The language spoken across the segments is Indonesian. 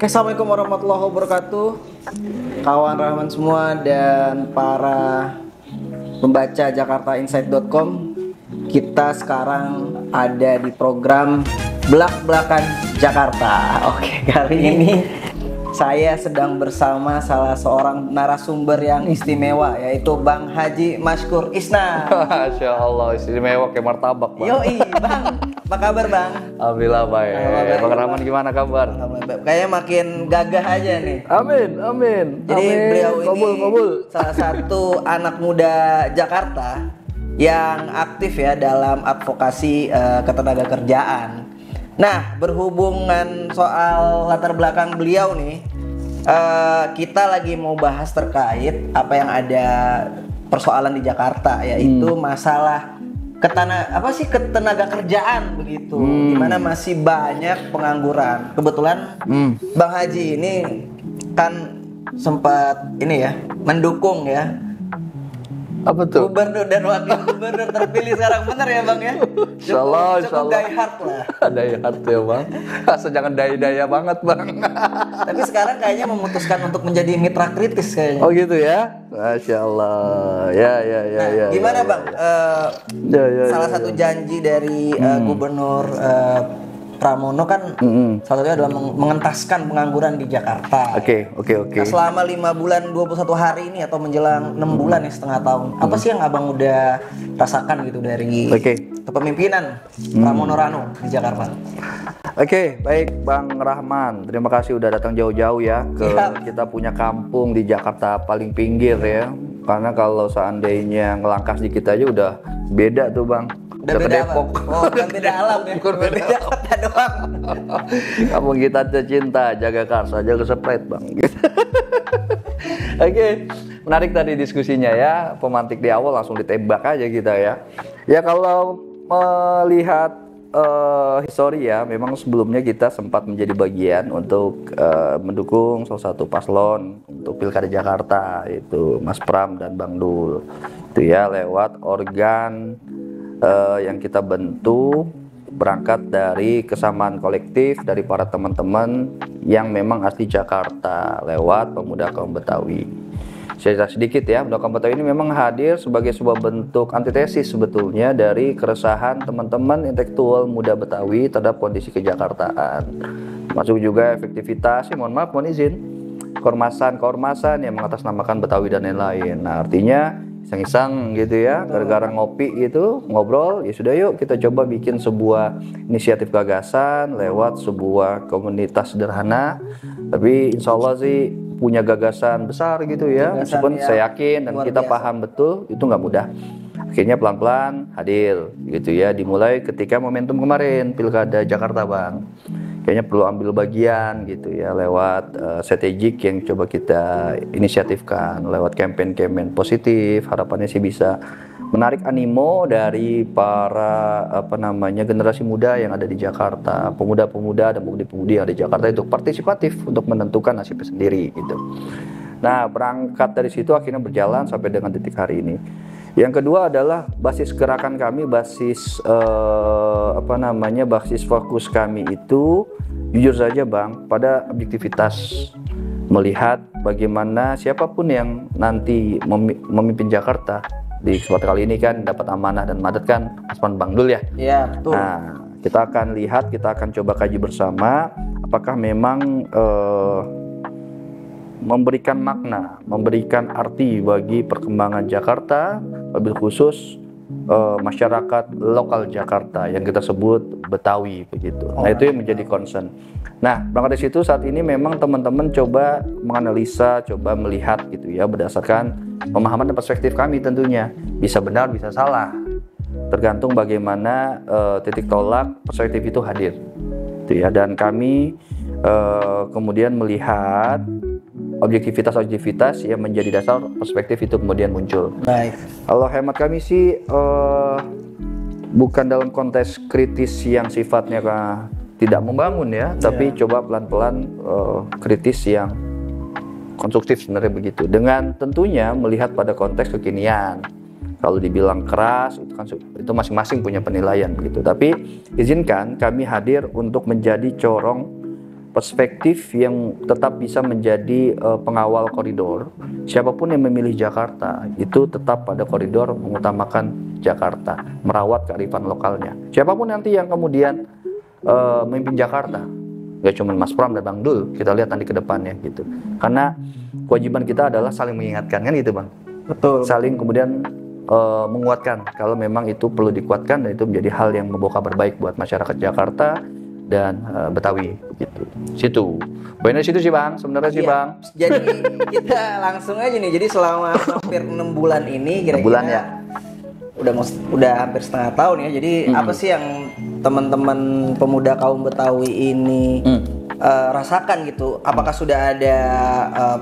Assalamualaikum warahmatullahi wabarakatuh, kawan Rahman semua dan para pembaca jakartainsight.com. Kita sekarang ada di program Belak-Belakan Jakarta. Oke, kali ini saya sedang bersama salah seorang narasumber yang istimewa, yaitu Bang Haji Mashkur Isna. Masya Allah, istimewa kayak martabak, Bang. Yoi, Bang. Apa kabar, Bang? Alhamdulillah baik. Bang Rahman gimana kabar? Kayaknya makin gagah aja nih. Amin. Jadi beliau kabul. ini salah satu anak muda Jakarta yang aktif ya dalam advokasi ketenagakerjaan. Nah, berhubungan soal latar belakang beliau nih, kita lagi mau bahas terkait apa yang ada persoalan di Jakarta, yaitu masalah ketenaga kerjaan begitu, dimana masih banyak pengangguran. Kebetulan Bang Haji ini kan sempat ini ya mendukung ya Apa tuh? gubernur dan wakil gubernur terpilih sekarang, bener ya Bang ya? Insyaallah. Cukup die hard lah. Daya hati ya, Bang. Asal jangan daya banget, Bang. Tapi sekarang kayaknya memutuskan untuk menjadi mitra kritis kayaknya. Oh gitu ya? Masya Allah. Ya. Gimana Bang? Salah satu ya. janji dari Gubernur Pramono kan salah satunya adalah mengentaskan pengangguran di Jakarta. Oke. Nah, selama 5 bulan 21 hari ini atau menjelang 6 bulan ya, setengah tahun. Apa sih yang Abang udah rasakan gitu dari kepemimpinan Pramono Rano di Jakarta? Oke, baik Bang Rahman. Terima kasih udah datang jauh-jauh ya ke kita punya kampung di Jakarta paling pinggir ya. Karena kalau seandainya ngelangkah sedikit aja udah beda tuh, Bang. Udah beda Depok. Oh, udah beda alam ya. Bukan beda kota doang. Kampung kita tercinta, jaga Karsa, jaga Sprite, Bang. Oke, menarik tadi diskusinya ya. Pemantik di awal langsung ditembak aja kita ya. Ya kalau melihat histori ya, memang sebelumnya kita sempat menjadi bagian untuk mendukung salah satu paslon untuk Pilkada Jakarta, yaitu Mas Pram dan Bang Dul. Itu ya lewat organ yang kita bentuk berangkat dari kesamaan kolektif dari para teman-teman yang memang asli Jakarta lewat Pemuda Kaum Betawi. Cerita sedikit ya, Pemuda Kaum Betawi ini memang hadir sebagai sebuah bentuk antitesis sebetulnya dari keresahan teman-teman intelektual muda Betawi terhadap kondisi kejakartaan. Masuk juga efektivitas, mohon izin, keormasan yang mengatasnamakan Betawi dan lain-lain. Nah, artinya iseng-iseng gitu ya, gara-gara ngopi gitu, ngobrol, ya sudah yuk kita coba bikin sebuah inisiatif gagasan lewat sebuah komunitas sederhana, tapi insya Allah sih punya gagasan besar gitu ya, meskipun saya yakin dan kita paham betul itu nggak mudah. Akhirnya pelan-pelan hadir gitu ya, dimulai ketika momentum kemarin Pilkada Jakarta, Bang. Kayaknya perlu ambil bagian gitu ya lewat strategik yang coba kita inisiatifkan lewat kampanye positif. Harapannya sih bisa menarik animo dari para generasi muda yang ada di Jakarta, pemuda-pemuda dan pemudi-pemudi yang ada di Jakarta itu partisipatif untuk menentukan nasibnya sendiri gitu. Nah, berangkat dari situ akhirnya berjalan sampai dengan titik hari ini. Yang kedua adalah basis gerakan kami, basis fokus kami itu jujur saja Bang, pada objektivitas, melihat bagaimana siapapun yang nanti memimpin Jakarta di kesempatan kali ini kan dapat amanah dan mandat kan Asman Bang Dul ya. Iya, betul. Nah, kita akan lihat, kita akan coba kaji bersama apakah memang memberikan makna, memberikan arti bagi perkembangan Jakarta, lebih khusus masyarakat lokal Jakarta yang kita sebut Betawi begitu. Nah, itu yang menjadi concern. Nah, berangkat dari situ saat ini memang teman-teman coba menganalisa, coba melihat gitu ya berdasarkan pemahaman dan perspektif kami tentunya. Bisa benar, bisa salah. Tergantung bagaimana titik tolak perspektif itu hadir. Itu ya, dan kami kemudian melihat objektivitas yang menjadi dasar perspektif itu kemudian muncul. Baik. Kalau hemat kami sih bukan dalam konteks kritis yang sifatnya tidak membangun ya, tapi coba pelan-pelan kritis yang konstruktif sebenarnya begitu. Dengan tentunya melihat pada konteks kekinian. Kalau dibilang keras itu kan itu masing-masing punya penilaian begitu. Tapi izinkan kami hadir untuk menjadi corong perspektif yang tetap bisa menjadi pengawal koridor. Siapapun yang memilih Jakarta itu tetap pada koridor mengutamakan Jakarta, merawat kearifan lokalnya. Siapapun nanti yang kemudian memimpin Jakarta, gak cuma Mas Pram dan Bang Dul, kita lihat nanti ke depannya gitu. Karena kewajiban kita adalah saling mengingatkan kan gitu Bang. Betul. Saling kemudian menguatkan kalau memang itu perlu dikuatkan, dan itu menjadi hal yang membawa kabar baik buat masyarakat Jakarta dan Betawi gitu. Situ. Poinnya situ sih Bang, sebenarnya sih Bang. Jadi kita langsung aja nih. Jadi selama hampir 6 bulan ini kira-kira 6 bulan ya. Udah hampir setengah tahun ya. Jadi apa sih yang teman-teman pemuda kaum Betawi ini rasakan gitu? Apakah sudah ada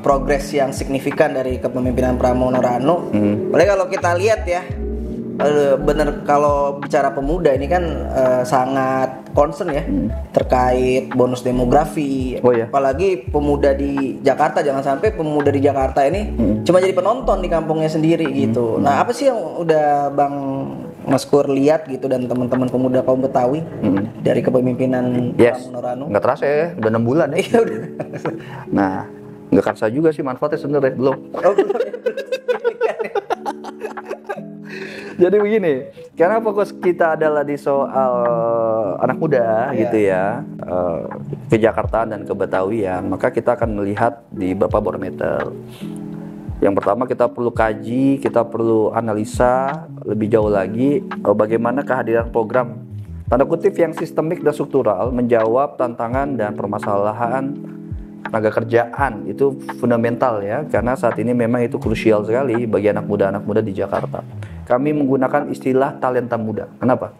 progres yang signifikan dari kepemimpinan Pramono Ranu? Boleh kalau kita lihat ya, bener kalau bicara pemuda ini kan sangat concern ya terkait bonus demografi. Oh, iya. Apalagi pemuda di Jakarta, jangan sampai pemuda di Jakarta ini cuma jadi penonton di kampungnya sendiri gitu. Nah, apa sih yang udah Bang Mas Kur lihat gitu dan teman-teman pemuda kaum Betawi dari kepemimpinan Pramono Ranu? Nggak terasa ya, udah 6 bulan ya. Iya udah. Nah, nggak kerasa juga sih manfaatnya sebenarnya, belum. Jadi begini, karena fokus kita adalah di soal anak muda gitu ya, ke Jakarta dan ke Betawian, maka kita akan melihat di beberapa barometer. Yang pertama kita perlu kaji, kita perlu analisa lebih jauh lagi bagaimana kehadiran program tanda kutip yang sistemik dan struktural menjawab tantangan dan permasalahan tenaga kerjaan. Itu fundamental ya, karena saat ini memang itu krusial sekali bagi anak muda di Jakarta. Kami menggunakan istilah talenta muda. Kenapa?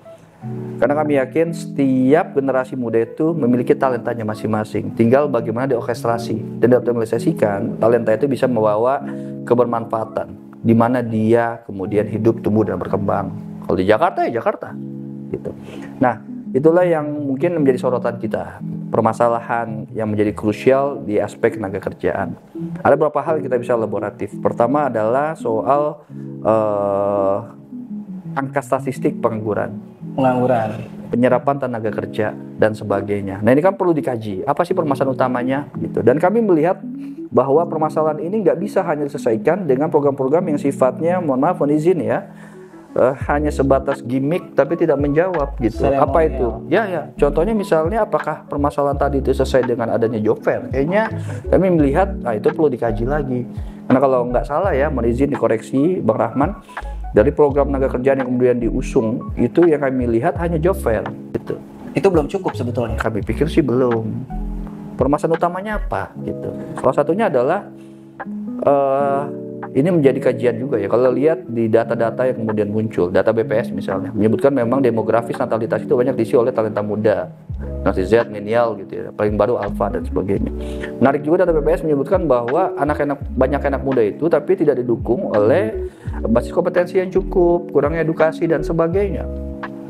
Karena kami yakin setiap generasi muda itu memiliki talentanya masing-masing. Tinggal bagaimana diorkestrasi dan dioptimalisasikan talenta itu bisa membawa kebermanfaatan di mana dia kemudian hidup, tumbuh dan berkembang. Kalau di Jakarta ya Jakarta gitu. Nah, itulah yang mungkin menjadi sorotan kita. Permasalahan yang menjadi krusial di aspek tenaga kerjaan. Ada beberapa hal yang kita bisa elaboratif. Pertama adalah soal angka statistik pengangguran, penyerapan tenaga kerja dan sebagainya. Nah, ini kan perlu dikaji. Apa sih permasalahan utamanya gitu. Dan kami melihat bahwa permasalahan ini nggak bisa hanya diselesaikan dengan program-program yang sifatnya, mohon maaf, mohon izin ya, hanya sebatas gimmick tapi tidak menjawab gitu. Apa itu? Ya. Contohnya misalnya apakah permasalahan tadi itu selesai dengan adanya job fair? Kayaknya kami melihat, itu perlu dikaji lagi. Karena kalau nggak salah ya, mohon izin dikoreksi Bang Rahman, dari program tenaga kerjaan yang kemudian diusung itu yang kami lihat hanya job fair gitu. Itu belum cukup sebetulnya. Kami pikir sih belum. Permasalahan utamanya apa gitu. Salah satunya adalah ini menjadi kajian juga ya. Kalau lihat di data-data yang kemudian muncul, data BPS misalnya, menyebutkan memang demografis natalitas itu banyak diisi oleh talenta muda, generasi Z, milenial gitu ya, paling baru alpha dan sebagainya. Menarik juga data BPS menyebutkan bahwa banyak anak muda itu tapi tidak didukung oleh basis kompetensi yang cukup, kurangnya edukasi dan sebagainya.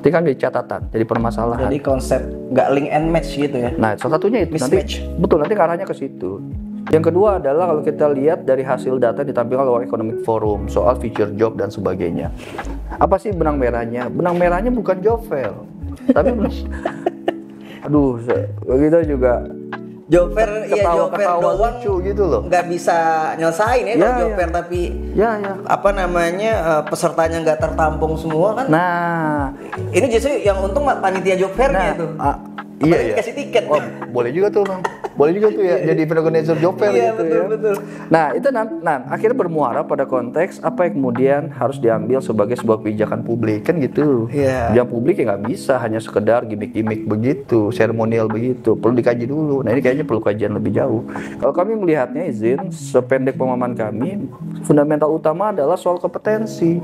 Itu kan jadi catatan, jadi permasalahan. Jadi konsep nggak link and match gitu ya. Nah, salah satunya itu mismatch. Nanti arahnya ke situ. Yang kedua adalah kalau kita lihat dari hasil data ditampilkan oleh World Economic Forum soal future job dan sebagainya. Apa sih benang merahnya? Benang merahnya bukan job fair, tapi aduh, kita juga job fair doang lucu gitu loh. Nggak bisa nyelesain ya kalau job fair, tapi apa namanya pesertanya nggak tertampung semua kan. Nah, ini justru yang untung panitia job fairnya tuh. Iya. Dikasih tiket. Oh, boleh juga tuh Bang. Boleh juga tuh ya jadi organizer job fair gitu ya. Betul. Nah, itu akhirnya bermuara pada konteks apa yang kemudian harus diambil sebagai sebuah kebijakan publik kan gitu. Kebijakan publik ya nggak bisa hanya sekedar gimmick-gimmick begitu, seremonial begitu. Perlu dikaji dulu. Nah, ini kayaknya perlu kajian lebih jauh. Kalau kami melihatnya, izin sependek pemahaman kami, fundamental utama adalah soal kompetensi.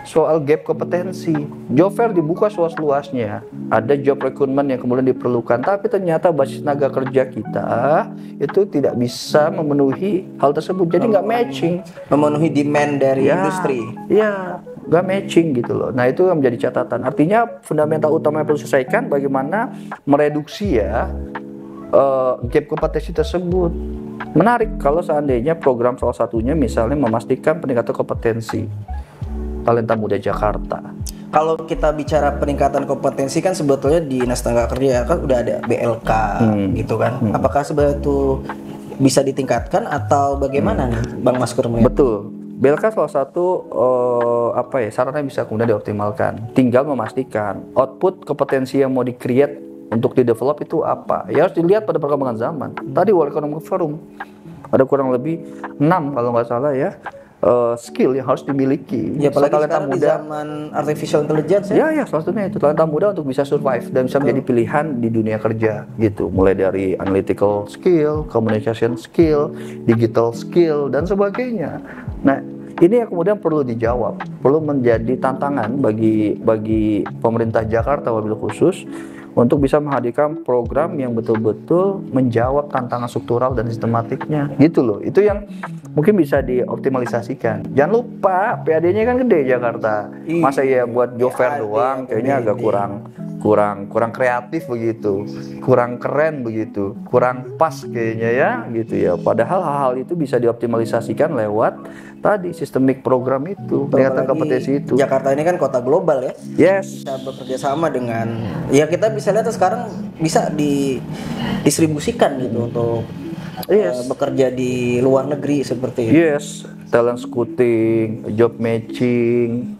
Soal gap kompetensi. Job fair dibuka seluas-luasnya. Ada job recruitment yang kemudian diperlukan, tapi ternyata basis tenaga kerja kita itu tidak bisa memenuhi hal tersebut. Jadi nggak matching. Memenuhi demand dari industri. Iya, nggak matching gitu loh. Nah, itu yang menjadi catatan. Artinya fundamental utama yang perlu diselesaikan bagaimana mereduksi gap kompetensi tersebut. Menarik kalau seandainya program salah satunya misalnya memastikan peningkatan kompetensi talenta muda Jakarta. kalau kita bicara peningkatan kompetensi kan sebetulnya di Dinas Tenaga Kerja kan udah ada BLK gitu kan. Apakah sebetulnya itu bisa ditingkatkan atau bagaimana nih Bang Maskur melihat? Betul. BLK salah satu sarannya bisa kemudian dioptimalkan. Tinggal memastikan output kompetensi yang mau di-create untuk di-develop itu apa. Ya harus dilihat pada perkembangan zaman. Tadi World Economic Forum ada kurang lebih 6 kalau nggak salah ya skill yang harus dimiliki. Ya apalagi sekarang di zaman artificial intelligence ya. Ya, salah satunya itu talenta muda untuk bisa survive dan bisa menjadi pilihan di dunia kerja gitu. Mulai dari analytical skill, communication skill, digital skill dan sebagainya. Nah, ini yang kemudian perlu dijawab, perlu menjadi tantangan bagi pemerintah Jakarta wabil khusus untuk bisa menghadirkan program yang betul-betul menjawab tantangan struktural dan sistematiknya gitu loh. Itu yang mungkin bisa dioptimalisasikan. Jangan lupa PAD-nya kan gede Jakarta. Masa ya buat job fair doang kayaknya agak kurang kreatif begitu, kurang keren begitu, kurang pas kayaknya ya gitu ya. Padahal hal-hal itu bisa dioptimalisasikan lewat tadi sistemik program itu, peningkatan kompetensi itu. Jakarta ini kan kota global ya. Yes. Bisa bekerja sama dengan ya kita bisa lihat sekarang bisa didistribusikan gitu untuk bekerja di luar negeri seperti itu. Yes, talent scouting, job matching.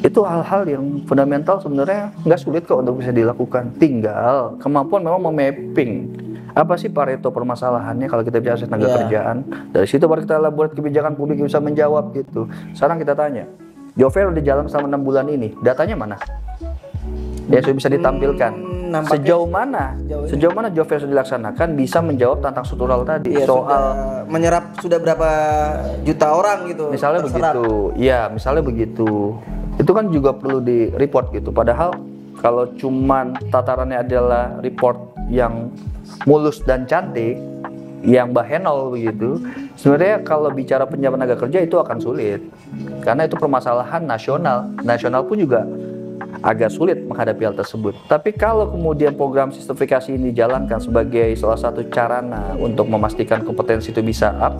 Itu hal-hal yang fundamental sebenarnya nggak sulit kok untuk bisa dilakukan. Tinggal kemampuan memang memapping apa sih Pareto permasalahannya kalau kita bicara tenaga kerjaan. Dari situ baru kita elaborate kebijakan publik yang bisa menjawab gitu. Sekarang kita tanya, job fair udah jalan selama 6 bulan ini, datanya mana? Ya sudah bisa ditampilkan. Sejauh mana job fair sudah dilaksanakan bisa menjawab tentang struktural tadi soal menyerap sudah berapa juta orang gitu. Misalnya begitu. Ya, misalnya begitu. Itu kan juga perlu di report gitu. Padahal kalau cuman tatarannya adalah report yang mulus dan cantik, yang bahenol begitu, sebenarnya kalau bicara penjabat tenaga kerja itu akan sulit karena itu permasalahan nasional pun juga agak sulit menghadapi hal tersebut. Tapi kalau kemudian program sistemifikasi ini dijalankan sebagai salah satu carana untuk memastikan kompetensi itu bisa up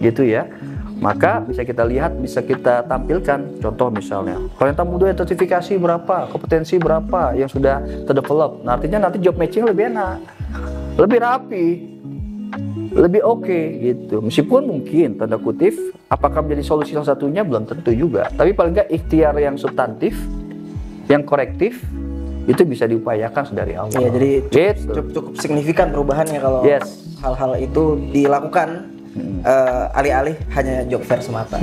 gitu ya, maka bisa kita lihat, bisa kita tampilkan contoh misalnya talenta muda yang sertifikasi berapa, kompetensi berapa yang sudah terdevelop. Nah, artinya nanti job matching lebih enak, lebih rapi, lebih oke gitu. Meskipun mungkin tanda kutip apakah menjadi solusi salah satunya belum tentu juga, tapi paling nggak ikhtiar yang substantif, yang korektif itu bisa diupayakan dari awal. Iya, jadi cukup signifikan perubahannya kalau hal-hal itu dilakukan alih-alih hanya job fair semata.